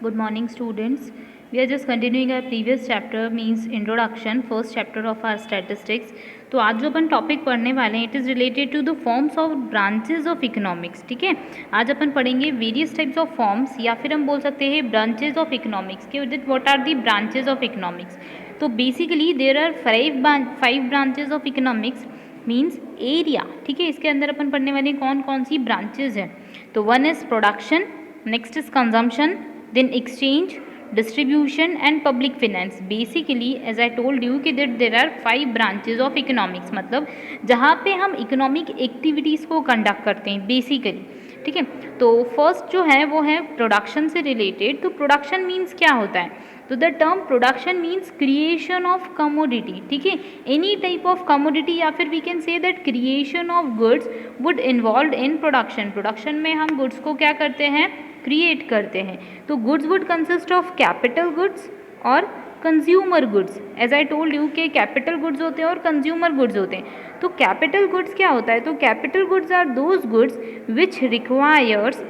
Good morning, students. We are just continuing our previous chapter, means introduction, first chapter of our statistics. तो आज जो अपन topic पढ़ने वाले हैं, it is related to the forms of branches of economics. ठीक है, आज अपन पढ़ेंगे वेरियस टाइप्स ऑफ फॉर्म्स, या फिर हम बोल सकते हैं ब्रांचेज ऑफ इकोनॉमिक्स के. What are the branches of economics? तो basically there are five branches of economics means area. ठीक है, इसके अंदर अपन पढ़ने वाले कौन कौन सी ब्रांचेज हैं. तो one is production, next is consumption, then exchange, distribution and public finance. Basically as I told you कि there are 5 branches of economics, मतलब जहाँ पे हम इकोनॉमिक एक्टिविटीज़ को कंडक्ट करते हैं बेसिकली. ठीक है, तो फर्स्ट जो है वो है प्रोडक्शन से रिलेटेड. तो प्रोडक्शन मीन्स क्या होता है? तो the term production means creation of commodity. ठीक है, एनी टाइप ऑफ कमोडिटी, या फिर we can say that creation of goods would involve in production. Production में हम गुड्स को क्या करते हैं? क्रिएट करते हैं. तो goods would consist of capital goods और consumer goods. As I told you के कैपिटल गुड्स होते हैं और कंज्यूमर गुड्स होते हैं. तो कैपिटल गुड्स क्या होता है? तो capital goods are those goods which requires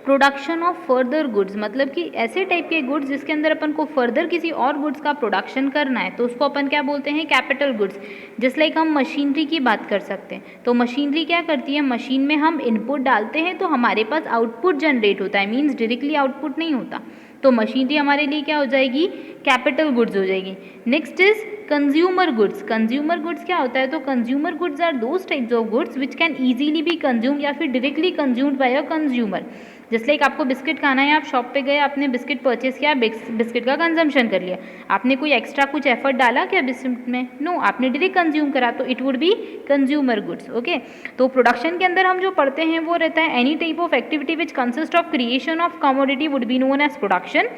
production of further goods. मतलब कि ऐसे टाइप के गुड्स जिसके अंदर अपन को फर्दर किसी और गुड्स का प्रोडक्शन करना है, तो उसको अपन क्या बोलते हैं? Capital goods. जस्ट लाइक हम मशीनरी की बात कर सकते हैं. तो मशीनरी क्या करती है? मशीन में हम इनपुट डालते हैं तो हमारे पास आउटपुट जनरेट होता है, मीन्स डायरेक्टली आउटपुट नहीं होता. तो मशीनरी हमारे लिए क्या हो जाएगी? कैपिटल गुड्स हो जाएगी. Next is consumer goods. Consumer goods क्या होता है? तो consumer goods are those types of goods which can easily be consumed या फिर directly consumed by a consumer. Just like आपको बिस्किट खाना है, आप शॉप पे गए, आपने बिस्किट परचेस किया, बिस्किट का कंजम्पशन कर लिया. आपने कोई एक्स्ट्रा कुछ एफर्ट डाला क्या बिस्किट में? नो, आपने डायरेक्ट कंज्यूम करा, तो it would be consumer goods. Okay, तो प्रोडक्शन के अंदर हम जो पढ़ते हैं वो रहता है any type of activity which consist of creation of commodity would be known as production.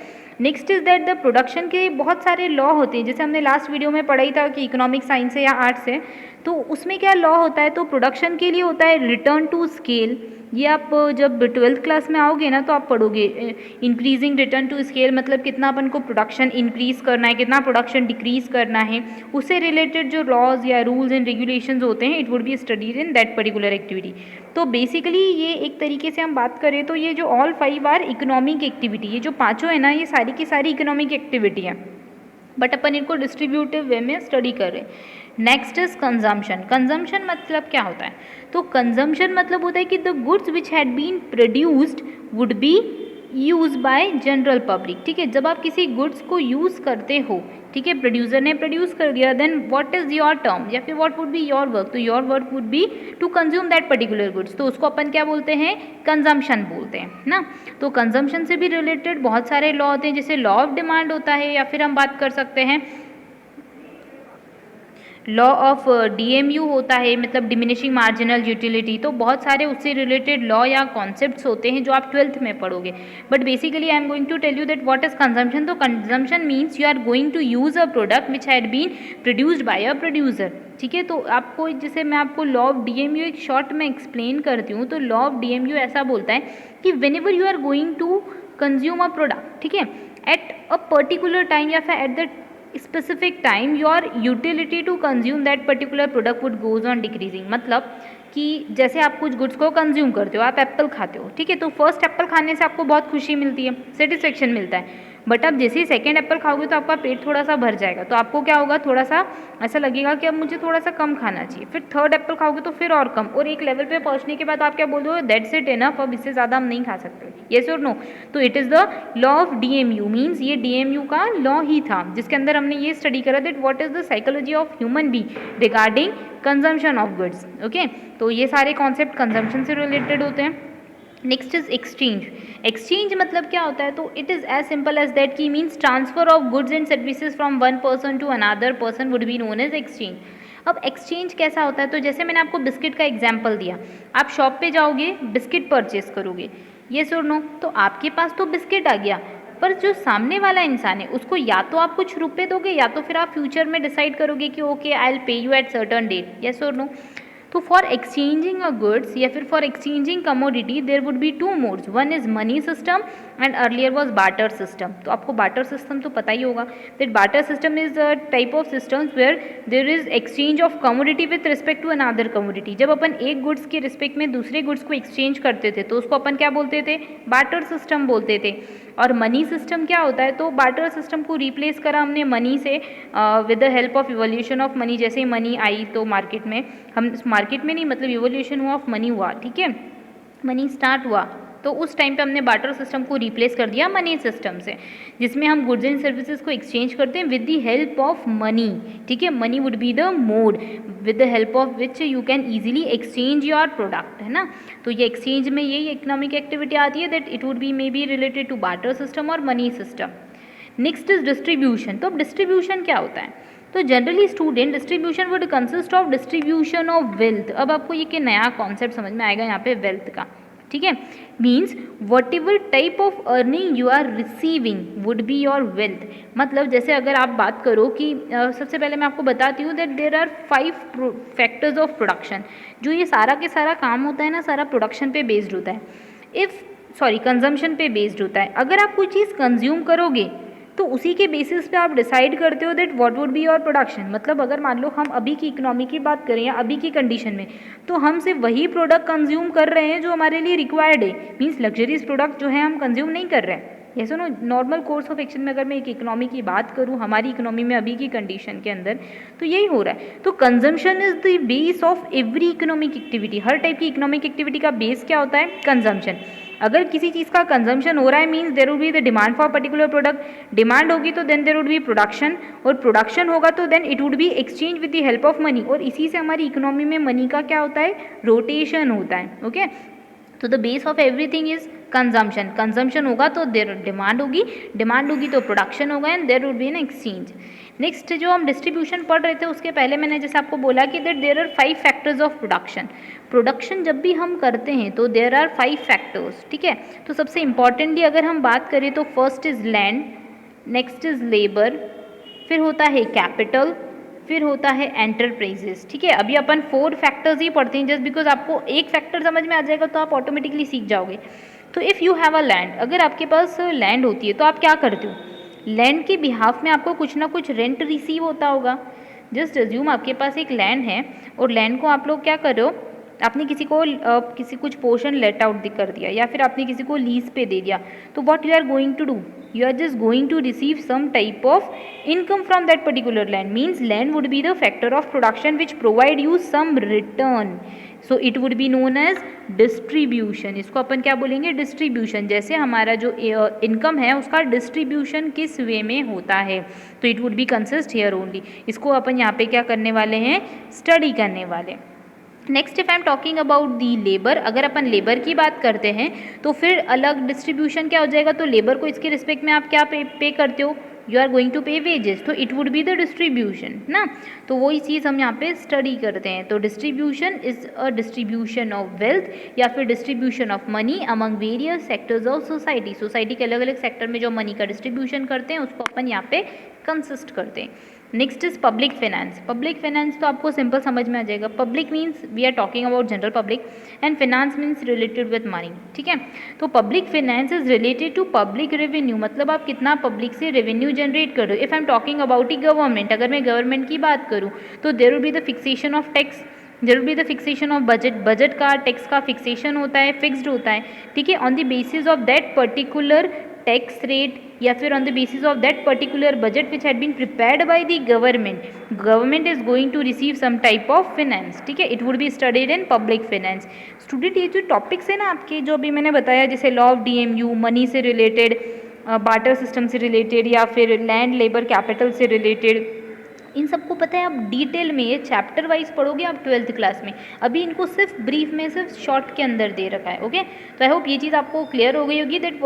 Next is that the production के बहुत सारे लॉ होते हैं, जैसे हमने लास्ट वीडियो में पढ़ा ही था कि इकोनॉमिक साइंस है या आर्ट्स है. तो उसमें क्या लॉ होता है? तो प्रोडक्शन के लिए होता है रिटर्न टू स्केल. ये आप जब 12th क्लास में आओगे ना तो आप पढ़ोगे इंक्रीजिंग रिटर्न टू स्केल, मतलब कितना अपन को प्रोडक्शन इंक्रीज करना है, कितना प्रोडक्शन डिक्रीज करना है, उससे रिलेटेड जो लॉज या रूल्स एंड रेगुलेशंस होते हैं, it would be studied in that particular activity. तो बेसिकली ये एक तरीके से हम बात करें तो ये जो ऑल 5 आर इकोनॉमिक एक्टिविटी, ये जो पाँचों है ना, ये सारी की सारी इकोनॉमिक एक्टिविटी है, बट अपन इनको डिस्ट्रीब्यूटिव वे में स्टडी कर रहे हैं. Next is consumption. कंजम्पशन मतलब क्या होता है? तो कंजम्पशन मतलब होता है कि the goods which had been produced would be use by general public. ठीक है, जब आप किसी गुड्स को यूज़ करते हो, ठीक है, प्रोड्यूसर ने प्रोड्यूस कर दिया, then what is your term या फिर what would be your work? तो your work would be to consume that particular goods. तो उसको अपन क्या बोलते हैं? कंजम्पशन बोलते हैं ना. तो कंजम्पशन से भी रिलेटेड बहुत सारे लॉ होते हैं, जैसे लॉ ऑफ डिमांड होता है, या फिर हम बात कर सकते हैं लॉ ऑफ DMU होता है, मतलब डिमिनिशिंग मार्जिनल यूटिलिटी. तो बहुत सारे उससे रिलेटेड लॉ या कॉन्सेप्ट्स होते हैं जो आप 12th में पढ़ोगे. But basically I am going to tell you that what is consumption. तो consumption means you are going to use a product which had been produced by a producer. ठीक है, तो आपको जैसे मैं आपको लॉ ऑफ DMU एक short में एक्सप्लेन करती हूँ. तो लॉ ऑफ DMU ऐसा बोलता है कि whenever you are going to consume a product, ठीक है, एट अ पर्टिकुलर टाइम या फिर at the specific time your utility to consume that particular product would goes on decreasing. मतलब कि जैसे आप कुछ गुड्स को कंज्यूम करते हो, आप एप्पल खाते हो, ठीक है, तो फर्स्ट एप्पल खाने से आपको बहुत खुशी मिलती है, सेटिस्फेक्शन मिलता है. बट अब जैसे ही सेकेंड एप्पल खाओगे तो आपका पेट थोड़ा सा भर जाएगा, तो आपको क्या होगा? थोड़ा सा ऐसा लगेगा कि अब मुझे थोड़ा सा कम खाना चाहिए. फिर थर्ड एप्पल खाओगे तो फिर और कम, और एक लेवल पे पहुंचने के बाद आप क्या बोल रहे हो? दैट्स इट इनफ, अब इससे ज़्यादा हम नहीं खा सकते. येस और नो? तो it is the law of DMU. Means ये DMU का लॉ ही था जिसके अंदर हमने ये स्टडी करा that what is the psychology of human being regarding consumption of goods. Okay, तो ये सारे कॉन्सेप्ट कंजम्पशन से रिलेटेड होते हैं. Next is exchange. एक्सचेंज मतलब क्या होता है? तो it is as simple as that की means transfer of goods and services from one person to another person would be known as exchange. अब एक्सचेंज कैसा होता है? तो जैसे मैंने आपको बिस्किट का एग्जाम्पल दिया, आप शॉप पे जाओगे, बिस्किट परचेस करोगे, येस और नो? तो आपके पास तो बिस्किट आ गया, पर जो सामने वाला इंसान है उसको या तो आप कुछ रुपए दोगे, या तो फिर आप फ्यूचर में डिसाइड करोगे कि okay I will pay you at certain date. Yes और नो? तो फॉर एक्सचेंजिंग अ गुड्स या फिर for exchanging commodity there would be 2 modes. One is money system and earlier was barter system. तो आपको barter system तो पता ही होगा that barter system is a type of systems where there is exchange of commodity with respect to another commodity. जब अपन एक goods के रिस्पेक्ट में दूसरे गुड्स को एक्सचेंज करते थे तो उसको अपन क्या बोलते थे? बार्टर सिस्टम बोलते थे. और मनी सिस्टम क्या होता है, तो बार्टर सिस्टम को रिप्लेस करा हमने मनी से with the help of evolution of money. जैसे ही मनी आई तो मार्केट में, हम मार्केट में नहीं मतलब इवोल्यूशन हुआ ऑफ मनी हुआ, ठीक है, मनी स्टार्ट हुआ, तो उस टाइम पे हमने बार्टर सिस्टम को रिप्लेस कर दिया मनी सिस्टम से, जिसमें हम गुड्स एंड सर्विसेज को एक्सचेंज करते हैं with the help of money, ठीक है। Money would be the mode with the help of which you can easily exchange your product, है ना। तो ये एक्सचेंज में यही इकोनॉमिक एक्टिविटी आती है, that it would be may be related to barter system और money system. Next is distribution. तो अब डिस्ट्रीब्यूशन क्या होता है, तो generally student distribution would consist of distribution of wealth. अब आपको ये नया कॉन्सेप्ट समझ में आएगा यहाँ पे वेल्थ का, ठीक है। Means whatever type of earning you are receiving would be your wealth. मतलब जैसे अगर आप बात करो कि सबसे पहले मैं आपको बताती हूँ that there are 5 factors of production. जो ये सारा के सारा काम होता है ना, सारा प्रोडक्शन पे बेस्ड होता है, कंजम्पशन पे बेस्ड होता है। अगर आप कोई चीज़ कंज्यूम करोगे तो उसी के बेसिस पे आप डिसाइड करते हो that what would be your production. मतलब अगर मान लो हम अभी की इकोनॉमी की बात करें या अभी की कंडीशन में, तो हम सिर्फ वही प्रोडक्ट कंज्यूम कर रहे हैं जो हमारे लिए रिक्वायर्ड है। मीन्स लग्जरीज प्रोडक्ट जो है हम कंज्यूम नहीं कर रहे हैं। ये सुनो, नॉर्मल कोर्स ऑफ एक्शन में अगर मैं एक इकोनॉमी की बात करूँ, हमारी इकोनॉमी में अभी की कंडीशन के अंदर, तो यही हो रहा है। तो consumption is the base of every economic activity. Her type की इकोनॉमिक एक्टिविटी का बेस क्या होता है, कंजम्पशन। अगर किसी चीज़ का कंजम्पशन हो रहा है means there would be the demand for particular product. Demand होगी तो then there would be production, और प्रोडक्शन होगा तो then it would be exchange with the help of money. और इसी से हमारी इकोनॉमी में मनी का क्या होता है, रोटेशन होता है। ओके, तो the base of everything is consumption. Consumption होगा तो देर डिमांड होगी, डिमांड होगी तो प्रोडक्शन होगा, and there would be an exchange. Next जो हम डिस्ट्रीब्यूशन पढ़ रहे थे उसके पहले मैंने जैसे आपको बोला कि that there are 5 factors of production. Production जब भी हम करते हैं तो देयर आर 5 फैक्टर्स, ठीक है। तो सबसे इंपॉर्टेंटली अगर हम बात करें तो first is land, next is labour, फिर होता है कैपिटल, फिर होता है एंटरप्राइजेस, ठीक है। अभी अपन 4 फैक्टर्स ही पढ़ते हैं जस्ट बिकॉज आपको एक फैक्टर समझ में आ जाएगा तो आप ऑटोमेटिकली सीख जाओगे। तो if you have a land, अगर आपके पास लैंड होती है तो आप क्या करते हो, लैंड के बिहाफ में आपको कुछ ना कुछ रेंट रिसीव होता होगा। जस्ट अज्यूम आपके पास एक लैंड है और लैंड को आप लोग क्या कर रहे हो, आपने किसी को किसी कुछ पोर्शन लेट आउट कर दिया या फिर आपने किसी को लीज पे दे दिया, तो what you are going to do, you are just going to receive some type of income from that particular land. Means land would be the factor of production which provide you some return, so it would be known as distribution. इसको अपन क्या बोलेंगे, distribution. जैसे हमारा जो income है उसका distribution किस वे में होता है, तो it would B consist here only. इसको अपन यहाँ पे क्या करने वाले हैं, स्टडी करने वाले। Next if I am talking about the labour, अगर अपन लेबर की बात करते हैं तो फिर अलग डिस्ट्रीब्यूशन क्या हो जाएगा, तो लेबर को इसके रिस्पेक्ट में आप क्या पे करते हो, यू आर गोइंग टू पे वेजेस, तो it would be the distribution ना। तो वही चीज़ हम यहाँ पे स्टडी करते हैं। तो distribution is a distribution of wealth या फिर distribution of money among various sectors of society. Society के अलग अलग सेक्टर में जो मनी का डिस्ट्रीब्यूशन करते हैं उसको अपन यहाँ पे कंसिस्ट करते हैं। Next is public finance. Public finance तो आपको सिंपल समझ में आ जाएगा। Public means we are talking about general public and finance means related with money, ठीक है। तो public finance is related to public revenue, मतलब आप कितना पब्लिक से रेवेन्यू जनरेट कर रहे हो। If I am talking about the government, अगर मैं गवर्नमेंट की बात करूँ तो there will be the fixation of tax, there will be the fixation of budget, budget का टैक्स का फिक्सेशन होता है, फिक्स्ड होता है, ठीक है, on the basis of that particular tax rate या फिर on the basis of that particular budget which had been prepared by the government, government is going to receive some type of finance, ठीक है। It would be studied in public finance. Student ये जो topics है ना आपके, जो अभी मैंने बताया जैसे लॉ ऑफ DMU, मनी से रिलेटेड, बार्टर सिस्टम से रिलेटेड या फिर लैंड लेबर कैपिटल से रिलेटेड, इन सबको पता है आप डिटेल में ये चैप्टर वाइज पढ़ोगे आप 12th क्लास में। अभी इनको सिर्फ ब्रीफ में सिर्फ शॉर्ट के अंदर दे रखा है। ओके, तो आई होप ये चीज़ आपको क्लियर हो गई होगी that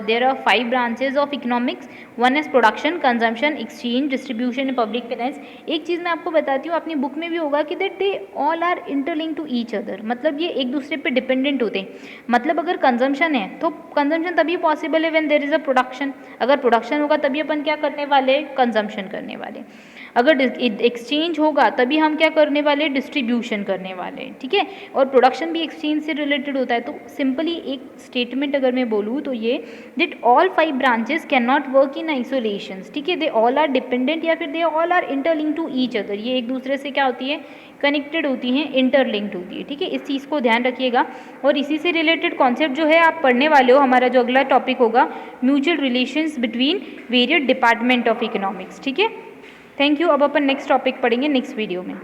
there are 5 branches of economics, one is production, consumption, exchange, distribution, public finance. एक चीज़ मैं आपको बताती हूँ, अपनी बुक में भी होगा कि that they all are interlink to each other, मतलब ये एक दूसरे पे डिपेंडेंट होते हैं। मतलब अगर कंजम्पशन है तो कंजम्पशन तभी पॉसिबल है when there is a production, अगर प्रोडक्शन होगा तभी अपन क्या करने वाले, कंजम्पशन करने वाले। अगर एक्सचेंज होगा तभी हम क्या करने वाले, डिस्ट्रीब्यूशन करने वाले हैं, ठीक है। और प्रोडक्शन भी एक्सचेंज से रिलेटेड होता है। तो सिंपली एक स्टेटमेंट अगर मैं बोलूँ तो ये, that all 5 branches can not work in isolation, ठीक है, दे ऑल आर डिपेंडेंट या फिर they all are interlink to each other, ये एक दूसरे से क्या होती है, कनेक्टेड होती हैं, इंटरलिंक्ड होती है, ठीक है। इस चीज़ को ध्यान रखिएगा। और इसी से रिलेटेड कॉन्सेप्ट जो है आप पढ़ने वाले हो, हमारा जो अगला टॉपिक होगा, mutual relations between various department of economics, ठीक है। Thank you. अब अपन नेक्स्ट टॉपिक पढ़ेंगे नेक्स्ट वीडियो में।